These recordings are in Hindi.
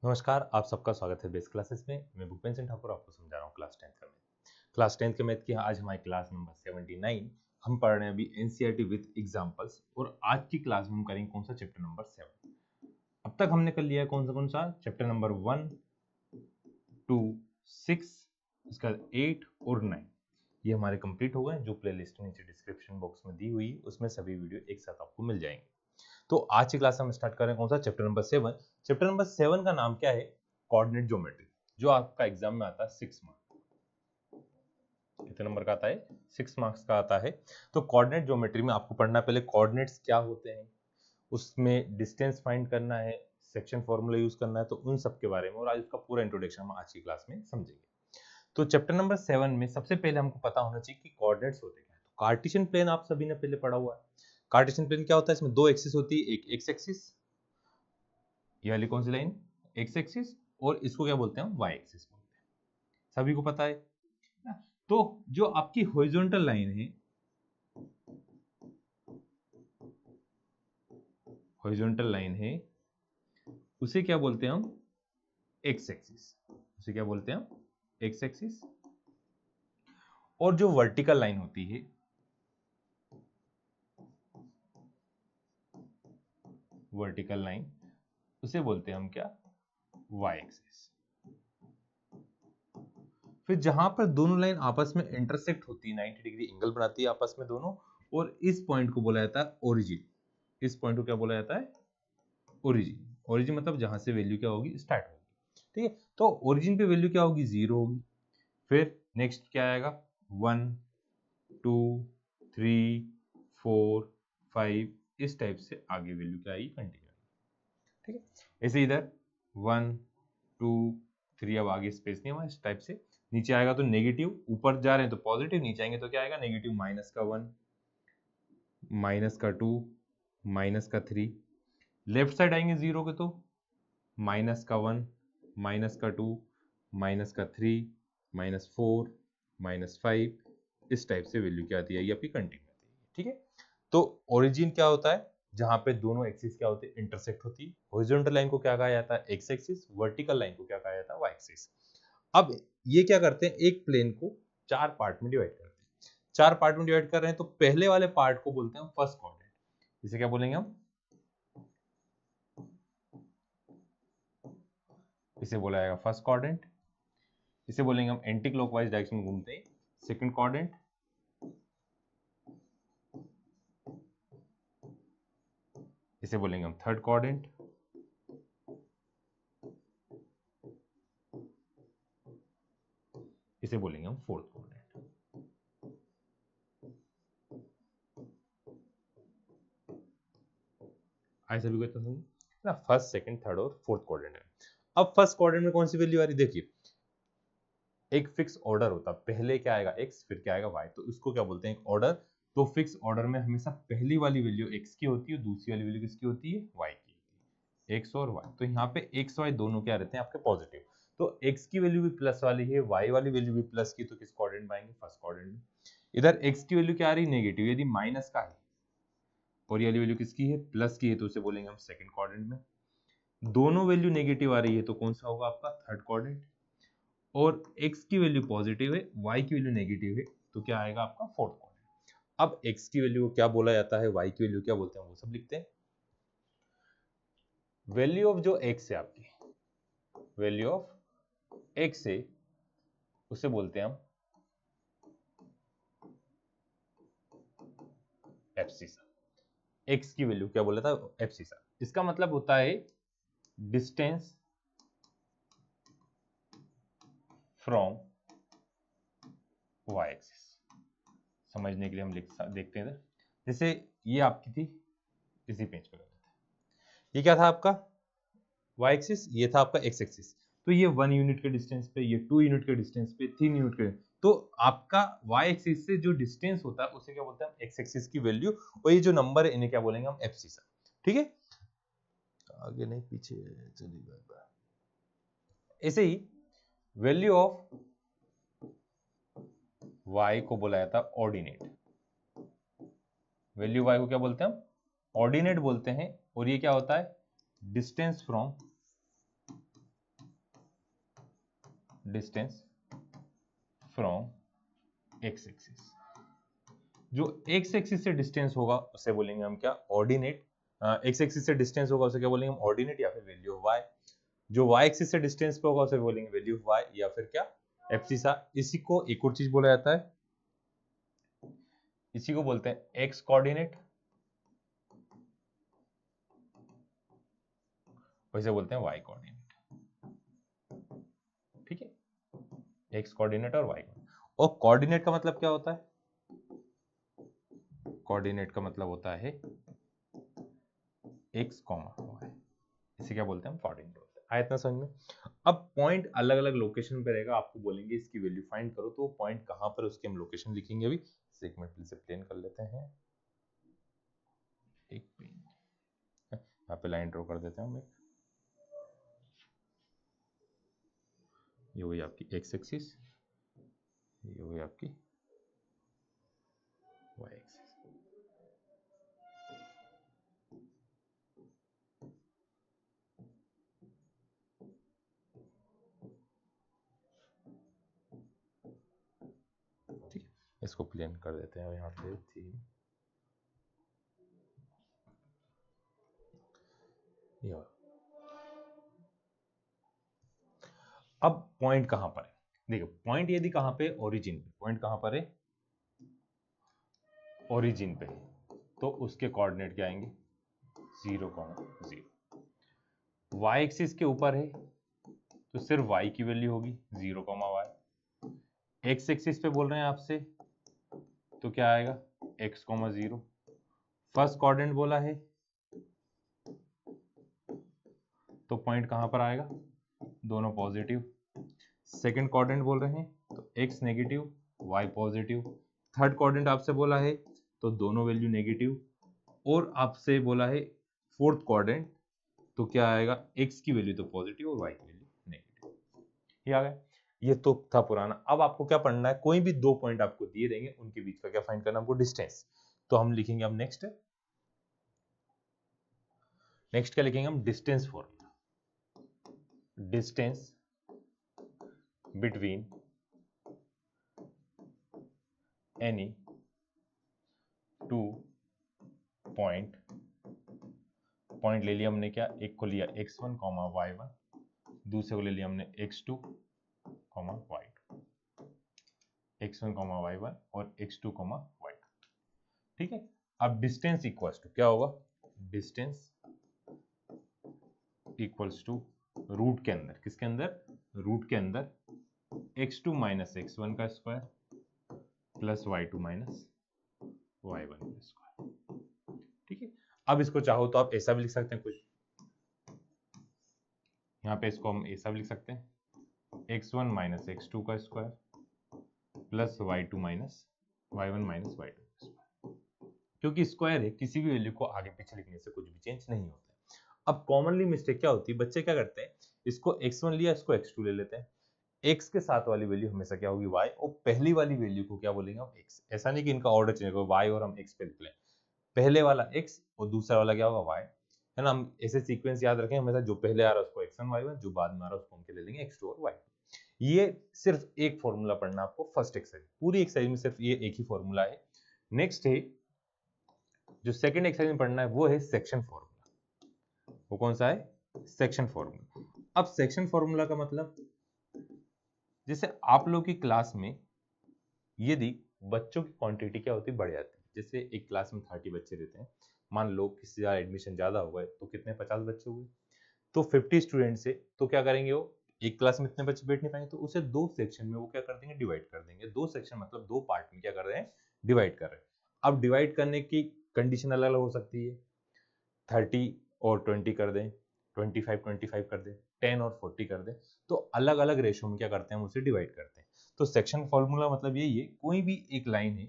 नमस्कार, आप सबका स्वागत है बेस क्लासेस में। मैं भूपेंद्र सिंह ठाकुर आपको समझा रहा हूँ क्लास 10th का मैथ। क्लास 10th के मैथ की आज हमारी क्लास नंबर 79। हम पढ़ रहे हैं अभी एनसीईआरटी विद एग्जांपल्स और आज की क्लास में हम करेंगे कौन सा चैप्टर नंबर 7। अब तक हमने कर लिया है कौन सा चैप्टर नंबर 1 2 6, इसका 8 और 9 ये हमारे कंप्लीट हो गए। जो प्लेलिस्ट नीचे डिस्क्रिप्शन बॉक्स में दी हुई है उसमें सभी वीडियो एक साथ आपको मिल जाएंगे। तो आज की क्लास हम स्टार्ट कर रहे हैं कौन सा चैप्टर नंबर 7। चैप्टर नंबर 7 का नाम क्या है? कोऑर्डिनेट ज्योमेट्री, जो आपका एग्जाम में आता है 6 मार्क्स। कितने नंबर का आता है? 6 मार्क्स का आता है। तो कोऑर्डिनेट ज्योमेट्री में आपको पढ़ना पहले कोऑर्डिनेट्स क्या होते हैं, उसमें डिस्टेंस फाइंड करना है, सेक्शन फॉर्मूला यूज करना है, तो उन सब के बारे में और आज उसका पूरा इंट्रोडक्शन हम आज की क्लास में समझेंगे। तो चैप्टर नंबर 7 में सबसे पहले हमको पता होना चाहिए कि कोऑर्डिनेट्स होते क्या है। तो कार्टेशियन प्लेन आप सभी ने पहले पढ़ा हुआ है। कार्टेशियन प्लेन क्या होता है? इसमें दो एक्सिस होती है, एक एक्स एक्सिस, ये वाली कौन सी लाइन? एक्स एक्सिस, और इसको क्या बोलते हैं? हम वाई एक्सिस बोलते हैं। सभी को पता है। तो जो आपकी हॉरिजॉन्टल लाइन है, हॉरिजॉन्टल लाइन है, उसे क्या बोलते हैं हम? X axis. उसे क्या बोलते हैं हम? X axis. और जो वर्टिकल लाइन होती है, वर्टिकल लाइन, उसे बोलते हैं हम क्या? Y axis. फिर जहां पर दोनों लाइन आपस में इंटरसेक्ट होती है, 90 डिग्री एंगल बनाती है आपस में दोनों, और इस पॉइंट को बोला जाता है ओरिजिन। इस पॉइंट को क्या बोला जाता है? ओरिजिन। ओरिजिन मतलब जहां से वैल्यू क्या होगी? स्टार्ट होगी। ठीक है, तो ओरिजिन पे वैल्यू क्या होगी? 0 होगी। फिर नेक्स्ट क्या आएगा? 1 2 3 4 5, इस टाइप से आगे वैल्यू क्या आएगी? कंटिन्यू। ठीक है, ऐसे इधर 1 2 3, अब आगे स्पेस नहीं है इस टाइप से। नीचे आएगा तो नेगेटिव, ऊपर जा रहे हैं तो पॉजिटिव, नीचे आएंगे तो क्या आएगा? नेगेटिव। माइनस का 1, माइनस का 2, माइनस का 3। लेफ्ट साइड आएंगे 0 के तो माइनस का 1, माइनस का 2, माइनस का 3, माइनस 4, माइनस 5, इस टाइप से वैल्यू क्या आती है? ये आपकी कंटिन्यू आती है। ठीक है, तो ओरिजिन क्या होता है? जहां पे दोनों एक्सिस क्या होते हैं? इंटरसेक्ट होती है। हॉरिजॉन्टल लाइन को क्या कहा जाता है? X axis. वर्टिकल लाइन को क्या कहा जाता है? Y axis. अब ये क्या करते हैं? एक प्लेन को चार पार्ट में डिवाइड करते हैं। चार पार्ट में डिवाइड कर रहे हैं तो पहले वाले पार्ट को बोलते हैं फर्स्ट क्वाड्रेंट। इसे क्या बोलेंगे हम? इसे बोला जाएगा फर्स्ट क्वाड्रेंट। इसे बोलेंगे हम एंटी क्लॉकवाइज डायरेक्शन में घूमते हैं, सेकंड क्वाड्रेंट। इसे बोलेंगे हम थर्ड क्वाड्रेंट। इसे बोलेंगे हम फोर्थ क्वाड्रेंट। आए सभी को इतना समझ ना? फर्स्ट सेकंड थर्ड और फोर्थ क्वाड्रेंट है। अब फर्स्ट क्वाड्रेंट में कौन सी वैल्यू आ रही? देखिए, एक फिक्स ऑर्डर होता है, पहले क्या आएगा? एक्स, फिर क्या आएगा? वाई। तो इसको क्या बोलते हैं? एक ऑर्डर। तो फिक्स ऑर्डर में हमेशा पहली वाली वैल्यू एक्स की होती है, दूसरी वाली वैल्यू किसकी होती है? वाई की होती है। एक्स और वाई, तो यहाँ पे एक्स वाई दोनों क्या रहते हैं? आपके पॉजिटिव। तो एक्स की वैल्यू भी प्लस वाली है, वाई वाली वैल्यू भी प्लस की, तो किस क्वाड्रेंट में आएंगे? फर्स्ट क्वाड्रेंट में। इधर एक्स की वैल्यू क्या आ रही? नेगेटिव, यदि माइनस का है और ये वाली वैल्यू किसकी है? प्लस की है, तो उसे बोलेंगे हम सेकंड क्वाड्रेंट में। दोनों वैल्यू नेगेटिव आ रही है तो कौन सा होगा आपका? Third quadrant. और x की वैल्यू पॉजिटिव है, y की वैल्यू नेगेटिव है, तो क्या आएगा आपका? Fourth quadrant. अब x की वैल्यू को क्या बोला जाता है, y की वैल्यू क्या बोलते हैं, वो सब लिखते हैं। वैल्यू ऑफ जो x है आपकी, वैल्यू ऑफ x है, उसे बोलते हैं हम एब्सिसा। x की वैल्यू क्या बोला था? एब्सिसा। इसका मतलब होता है डिस्टेंस फ्रॉम y एक्सिस। समझने के लिए हम देखते हैं इधर। जैसे ये आपकी थी, इसी पेज पे ये क्या था आपका? y एक्सिस, ये था आपका x एक्सिस। तो ये 1 यूनिट के डिस्टेंस पे, ये 2 यूनिट के डिस्टेंस पे, 3 यूनिट के, तो आपका y एक्सिस से जो डिस्टेंस होता है उसे क्या बोलते हैं हम? x एक्सिस की वैल्यू। और ये जो नंबर है इन्हें क्या बोलेंगे हम? एब्सिसा। ठीक है, आगे नहीं पीछे चलिएगा। ऐसे ही वैल्यू ऑफ y को बोला जाता है ऑर्डिनेट। वैल्यू y को क्या बोलते हैं हम? ऑर्डिनेट बोलते हैं। और ये क्या होता है? Distance from distance from x axis. जो एक्स एक्सिस से डिस्टेंस होगा उसे बोलेंगे हम क्या, ऑर्डिनेट। एक्स एक्सिस से डिस्टेंस होगा उसे क्या बोलेंगे हम, ऑर्डिनेट या फिर वैल्यू ऑफ वाई। जो वाई एक्सिस से डिस्टेंस पे होगा उसे बोलेंगे वैल्यू ऑफ वाई या फिर क्या, एब्सिसा। इसी को एक और चीज बोला जाता है, इसी को बोलते हैं एक्स कोऑर्डिनेट, वैसे बोलते हैं वाई कोऑर्डिनेट। ठीक है, एक्स कोऑर्डिनेट और वाई कोऑर्डिनेट। और कोऑर्डिनेट का मतलब क्या होता है, कोऑर्डिनेट का मतलब होता है एक्स कॉमा वाई, इसे क्या बोलते हैं हम, कोऑर्डिनेट बोलते हैं। आया इतना समझ में। अब पॉइंट अलग अलग लोकेशन पे रहेगा, आपको बोलेंगे इसकी वैल्यू फाइंड करो, तो वो पॉइंट कहां पर उसकी हम लोकेशन लिखेंगे अभी। एक मिनट से प्लेन कर लेते हैं, एक प्लेन यहाँ पे लाइन ड्रॉ कर देते हैं हम एक। ये हुई आपकी एक्स एक्सिस, ये हुई आपकी वाई एक्सिस। ठीक है, इसको प्लेन कर देते हैं यहाँ पे थी। अब पॉइंट कहां पर है, देखो पॉइंट यदि कहां पे, ओरिजिन पे, पॉइंट कहां पर है, ओरिजिन पे, तो उसके कोऑर्डिनेट क्या आएंगे, 0,0। वाई एक्सिस के ऊपर है तो सिर्फ y की वैल्यू होगी 0,y। एक्स एक्सिस पे बोल रहे हैं आपसे तो क्या आएगा x, 0। फर्स्ट कोऑर्डिनेट बोला है तो पॉइंट कहां पर आएगा, दोनों पॉजिटिव। सेकंड कोऑर्डिनेट बोल रहे हैं तो x negative, y positive. Third coordinate आपसे बोला है तो दोनों वैल्यू नेगेटिव। और आपसे बोला है फोर्थ कोऑर्डिनेट तो क्या आएगा, x की वैल्यू तो पॉजिटिव और y की वैल्यू नेगेटिव। ये आ गया, ये तो था पुराना। अब आपको क्या पढ़ना है, कोई भी दो पॉइंट आपको दिए रहेंगे उनके बीच का क्या फाइंड करना, हमको डिस्टेंस। तो हम लिखेंगे, अब नेक्स्ट क्या लिखेंगे हम, distance formula. Distance between any two point, point ले लिया हमने क्या, एक को लिया x1, y1, दूसरे को ले लिया हमने x2, y2, x1, y1 और x2, y2। ठीक है, अब डिस्टेंस इक्वल्स टू क्या होगा, डिस्टेंस इक्वल्स टू रूट के अंदर, किसके अंदर, रूट के अंदर x2 माइनस x1 का square plus y2 minus y1 का स्क्वायर। ठीक है, अब इसको चाहो तो आप ऐसा भी लिख सकते हैं कुछ, यहाँ पे इसको हम ऐसा भी लिख सकते हैं x1 माइनस x2 का square plus y2 minus y1 minus y2 का स्क्वायर। क्योंकि स्क्वायर है, किसी भी वैल्यू को आगे पीछे लिखने से कुछ भी चेंज नहीं होता है। अब कॉमनली मिस्टेक क्या होती है, बच्चे क्या करते हैं, इसको x1 लिया, इसको x2 ले लेते हैं। x के साथ वाली वैल्यू हमेशा क्या होगी, y, और पहली वाली वैल्यू को क्या बोलेंगे हम, x। ऐसा नहीं कि इनका ऑर्डर चेंज होगा, y और हम x पे लिख लें, पहले वाला x और दूसरा वाला क्या होगा, y, है ना। हम ऐसे सीक्वेंस याद रखें हमेशा, जो पहले आ रहा है उसको x1 y1, जो बाद में आ रहा है उसको हम क्या ले लेंगे, x2 और y2। ये सिर्फ एक फॉर्मूला पढ़ना आपको फर्स्ट एक्सरसाइज, पूरी एक्सरसाइज में सिर्फ ये एक ही फॉर्मूला है। नेक्स्ट है जो सेकंड एक्सरसाइज में पढ़ना है वो है सेक्शन फॉर्मूला। वो कौन सा है, सेक्शन फॉर्मूला। अब सेक्शन फॉर्मूला का मतलब, जैसे आप लोग की क्लास में यदि बच्चों की क्वांटिटी क्या होती है, बढ़ जाती है। जैसे एक क्लास में 30 बच्चे रहते हैं, मान लो किसी का एडमिशन ज्यादा हो गए तो कितने, 50 बच्चे हुए, तो 50 स्टूडेंट से तो क्या करेंगे, वो एक क्लास में इतने बच्चे बैठ नहीं पाएंगे, तो उसे दो सेक्शन में वो क्या कर देंगे, डिवाइड कर देंगे। दो सेक्शन मतलब दो पार्ट में क्या कर रहे हैं, डिवाइड कर रहे हैं। अब डिवाइड करने की कंडीशन अलग अलग हो सकती है, 30 और 20 कर दें, 25 कर दें, 10 और 40 कर दें, तो अलग अलग रेशो में क्या करते हैं, हम उसे डिवाइड करते हैं। तो सेक्शन फॉर्मूला मतलब यही है, कोई भी एक लाइन है,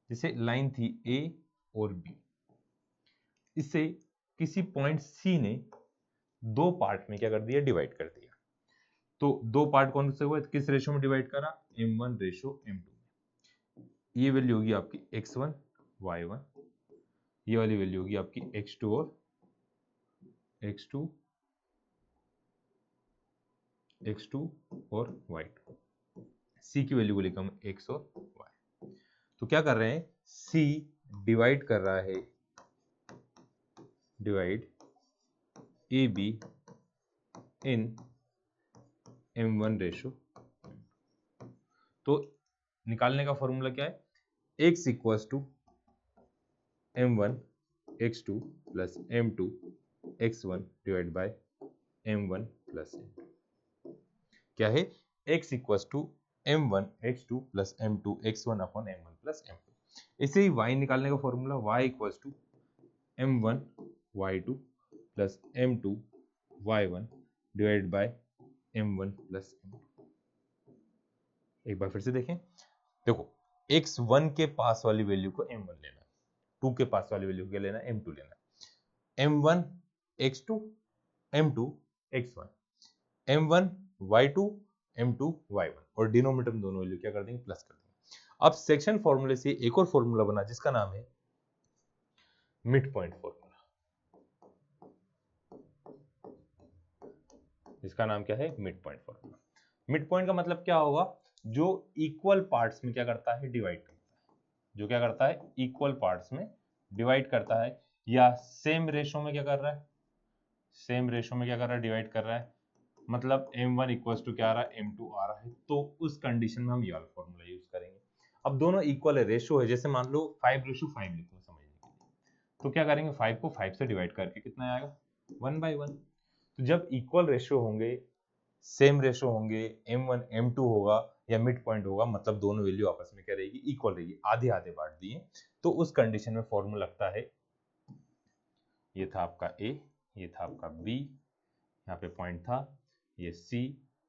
जैसे लाइन थी ए और बी, इसे किसी पॉइंट सी ने दो पार्ट में क्या कर दिया, डिवाइड कर दिया। तो दो पार्ट कौन से हुए, किस रेशो में डिवाइड करा, m1 रेशो m2। ये वैल्यू होगी आपकी x1 y1, ये वाली वैल्यू होगी आपकी x2 और x2 x2 और y2। c की वैल्यू को लिखा हम x और y। तो क्या कर रहे हैं, c डिवाइड कर रहा है, डिवाइड AB इन m1 रेशो। तो निकालने का फॉर्मूला क्या है, x equals to m1 x2 plus m2 x1 divide by m1 plus m2। क्या है, x equals to m1 x2 plus m2 x1 upon m1 plus m2। इसे ही y निकालने का formula y equals to m1 y2 plus m2 y1 divide by m1 plus m2। एक बार फिर से देखें, देखो x1 के पास वाली वैल्यू को m1 लेना, 2 के पास वाली वैल्यू को लेना m2 लेना, m1 x2 m2 x1, m1 y2 m2 y1 और डिनोमिनेटर में दोनों वैल्यू क्या कर देंगे, प्लस कर देंगे। अब सेक्शन फॉर्मूले से एक और फॉर्मूला बना जिसका नाम है मिड पॉइंट फॉर्मूला। इसका नाम क्या है, mid point formula. Mid point का मतलब क्या होगा, जो इक्वल पार्ट्स में क्या करता है, डिवाइड करता है। जो क्या करता है, इक्वल पार्ट्स में डिवाइड करता है, या सेम रेशो में क्या कर रहा है, सेम रेशो में क्या कर रहा है, डिवाइड कर रहा है। मतलब m1 इक्वल्स टू क्या आ रहा है, m2 आ रहा है। तो उस कंडीशन में हम ये वाला फॉर्मूला यूज करेंगे। अब दोनों इक्वल है, रेशो है, जैसे मान लो 5:5 लिखो समझने के लिए, तो क्या करेंगे, 5 को 5 से डिवाइड करके कितना आएगा, 1/1। तो जब इक्वल रेशियो होंगे, सेम रेशियो होंगे, m1 m2 होगा या मिड पॉइंट होगा, मतलब दोनों वैल्यू आपस में क्या रहेगी, इक्वल रहेगी, आधे आधे बांट दिए, तो उस कंडीशन में फॉर्मूला लगता है, ये था आपका a, ये था आपका b, यहाँ पे पॉइंट था, ये c,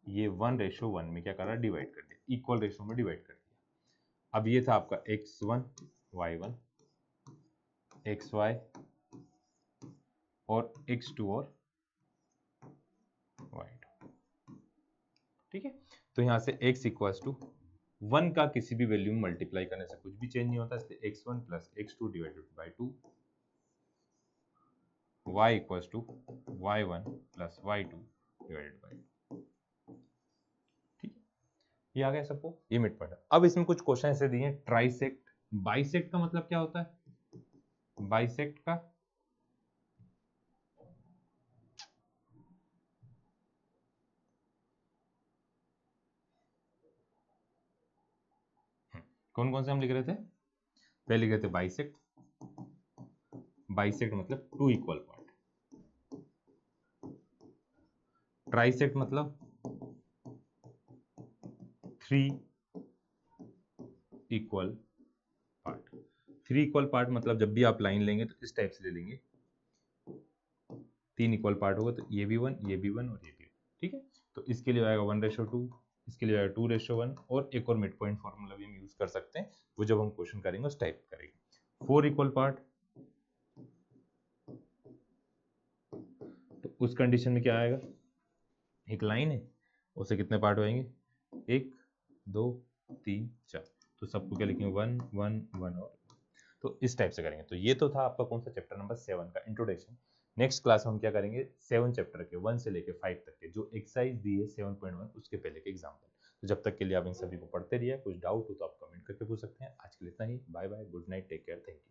ये 1:1 में क्या कर रहा है, डिवाइड कर दिया, इक्वल रेशियो में डिवाइड कर दिया। अब ये था आपका x1 y1 xy और x2 और y2, ठीक है। तो यहाँ से x इक्वल्स टू 1 का किसी भी वैल्यू में मल्टीप्लाई करने से कुछ भी चेंज नहीं होता, इसलिए x1 plus x2 divided by 2, y equals to y1 plus y2 divided by 2, ठीक है। ये आ गया सबको, ये मिड पॉइंट। अब इसमें कुछ क्वेश्चन ऐसे दिए हैं, ट्राइसेक्ट, बाइसेक्ट का मतलब क्या होता है, बाइसेक्ट का कौन कौन से हम लिख रहे थे, पहले लिख रहे थे बाइसेक्ट, बाइसेक्ट मतलब 2 इक्वल पार्ट, ट्राइसेक्ट मतलब 3 इक्वल पार्ट। 3 इक्वल पार्ट मतलब जब भी आप लाइन लेंगे तो इस टाइप से ले लेंगे, 3 इक्वल पार्ट होगा तो ये भी 1, ये भी 1 और ये भी 1, ठीक है। तो इसके लिए आएगा 1:2, इसके लिए आएगा 2:1, और एक और मिड पॉइंट फॉर्मूला भी हम यूज कर सकते हैं, वो जब हम क्वेश्चन करेंगे उस टाइप करेंगे। 4 इक्वल पार्ट, तो उस कंडीशन में क्या आएगा, एक लाइन है, उसे कितने पार्ट होंगे, 1 2 3 4, तो सबको क्या लिखेंगे, 1 1 1 और, तो इस टाइप से करेंगे। तो ये तो था आपका कौन सा, चैप्टर नंबर 7 का इंट्रोडक्शन। नेक्स्ट क्लास में हम क्या करेंगे, 7 चैप्टर के 1 से लेके 5 तक के जो एक्सरसाइज दी है 7.1 उसके पहले के एग्जाम्पल। तो जब तक के लिए आप इन सभी को पढ़ते रहिए, कुछ डाउट हो तो आप कमेंट करके पूछ सकते हैं। आज के लिए इतना ही, bye bye, good night, take care, thank you.